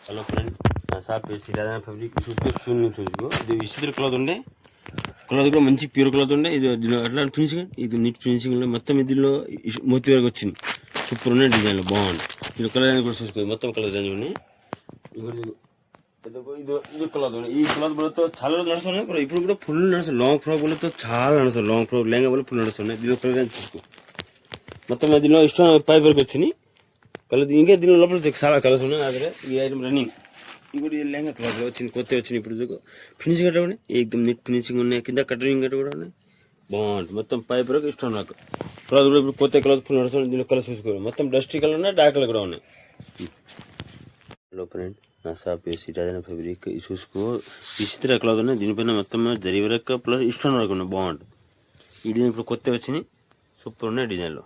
Hello friend, నా shop శ్రీరాధన fabric చూసుకో. ఇది విచిత్ర క్లాత్ ఉండే క్లాత్ కూడా మంచి ప్యూర్ క్లాత్ ఉండే. ఇది అట్లా ఫినిషింగ్, ఇది నీట్ ఫినిషింగ్ ఉండే. మొత్తం ఇదిలో మోతీ వరకు వచ్చింది. సూపర్ ఉన్నాయి, డిజైన్లో బాగుంది. ఇది కలర్ కూడా చూసుకో, మొత్తం కలర్ రేంజ్ ఉన్నాయి. ఇది క్లాత్ ఉన్నాయి. ఈ క్లాత్ బుల్లతో చాలా రోజులు నడుస్తున్నాయి. ఇప్పుడు కూడా ఫుల్ నడుస్తుంది. లాంగ్ ఫ్రాక్ బుల్లతో చాలా నడుస్తుంది. లాంగ్ ఫ్రాక్ లెంగా బుల్ల ఫుల్ నడుస్తున్నాయి. దీని కలర్ రేంజ్ చూసుకో. మొత్తం దీనిలో ఇష్టం పైప్ వరకు వచ్చింది కలర్. ఇంకా దీని లోపల చాలా కలర్స్ ఉన్నాయి. అదే ఈ ఐటమ్ రన్నింగ్ ఇప్పుడు లెంగా క్లాత్ వచ్చింది, కొత్త వచ్చింది. ఇప్పుడు ఫినిషింగ్ అట్లా ఉన్నాయి, ఏకదమ్ నీట్ ఫినిషింగ్ ఉన్నాయి. కింద కటరింగ్ అట్లా కూడా ఉన్నాయి, బాగుంటుంది. మొత్తం పైప్ వరకు ఇష్టం నాకు. క్లాత్ కూడా ఇప్పుడు కొత్త క్లాత్ ఫుల్ నడుస్తుంది. దీనిలో కలర్ చూసుకోవాలి. మొత్తం డస్టీ కలర్ ఉన్నాయి, డార్క్ కలర్ కూడా ఉన్నాయి. హలో ఫ్రెండ్, నా షాప్ శ్రీరాధన ఫ్యాబ్రిక్ చూసుకో. విచిత్ర క్లాత్ ఉన్నాయి. దీనిపైన మొత్తం జరీ వరకు ప్లస్ ఇష్టం వరకు ఉన్నాయి, బాగుంటుంది. ఈ డిజైన్ ఇప్పుడు కొత్త వచ్చినాయి, సూపర్ ఉన్నాయి డిజైన్లో.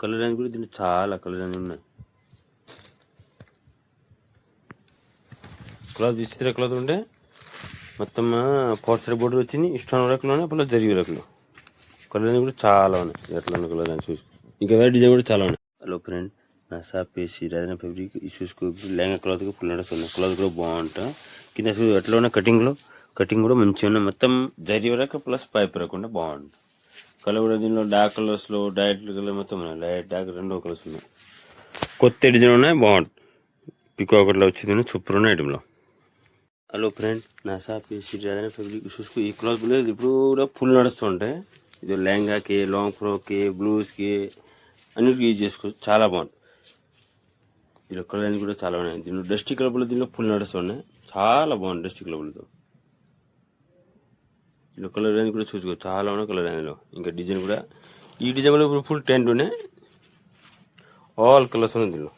కలర్ రేంజ్ కూడా దీంట్లో చాలా కలర్ రేంజ్ ఉన్నాయి. క్లాత్ విచిత్ర క్లాత్ ఉంటే మొత్తం పోస్టర్ బోర్డర్ వచ్చింది. ఇష్టం వరకులోనే ప్లస్ జరిగే రకులు. కలర్ రేంజ్ కూడా చాలా ఉన్నాయి. ఎట్లా ఉన్న కలర్ రేంజ్ చూసుకో. ఇంకా వేరే డిజైన్ కూడా చాలా ఉన్నాయి. హలో ఫ్రెండ్, నా షాప్ శ్రీరాధన ఫ్యాబ్రిక్ చూసుకో. లెంగా క్లాత్ ఫుల్ నడుస్తుంది. క్లాత్ కూడా బాగుంటుంది. కింద ఎట్లా ఉన్న కటింగ్ కూడా మంచిగా ఉన్నాయి. మొత్తం జరీ వరకు ప్లస్ పైప్ రాకుండా బాగుంటుంది. కలర్ కూడా దీనిలో డార్క్ కలర్స్లో డైరెక్ట్ కలర్ మొత్తం ఉన్నాయి. లైట్ డార్క్ రెండో కలర్స్ ఉన్నాయి. కొత్త డిజైన్ ఉన్నాయి, బాగుంటుంది. పికాక్ అట్లా వచ్చింది, సూపర్ ఉన్నాయి ఐటెంలో. హలో ఫ్రెండ్, నా షాప్ శ్రీరాధన ఫ్యాబ్రిక్ చూసుకో. ఈ క్లాత్ లేదు ఇప్పుడు కూడా ఫుల్ నడుస్తుంటాయి. ఇది లెహంగాకి, లాంగ్ ఫ్రాక్కి, బ్లూస్కి అన్నిటికీ యూజ్ చేసుకోవచ్చు. చాలా బాగుంది. దీనిలో కలర్ కూడా చాలా ఉన్నాయి. దీనిలో డస్టీ కలర్లో దీనిలో ఫుల్ నడుస్తున్నాయి. చాలా బాగుంది డస్టీ కలర్లతో. దీనిలో కలర్ రేంజ్ కూడా చూసుకో, చాలా ఉన్నాయి కలర్ రేంజ్లో. ఇంకా డిజైన్ కూడా ఈ డిజైన్ కూడా ఇప్పుడు ఫుల్ టెంట్ ఉన్నాయి. ఆల్ కలర్స్ ఉన్నాయి దీనిలో.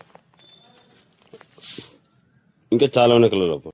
ఇంకా చాలా ఉన్నాయి కలర్ లోపల.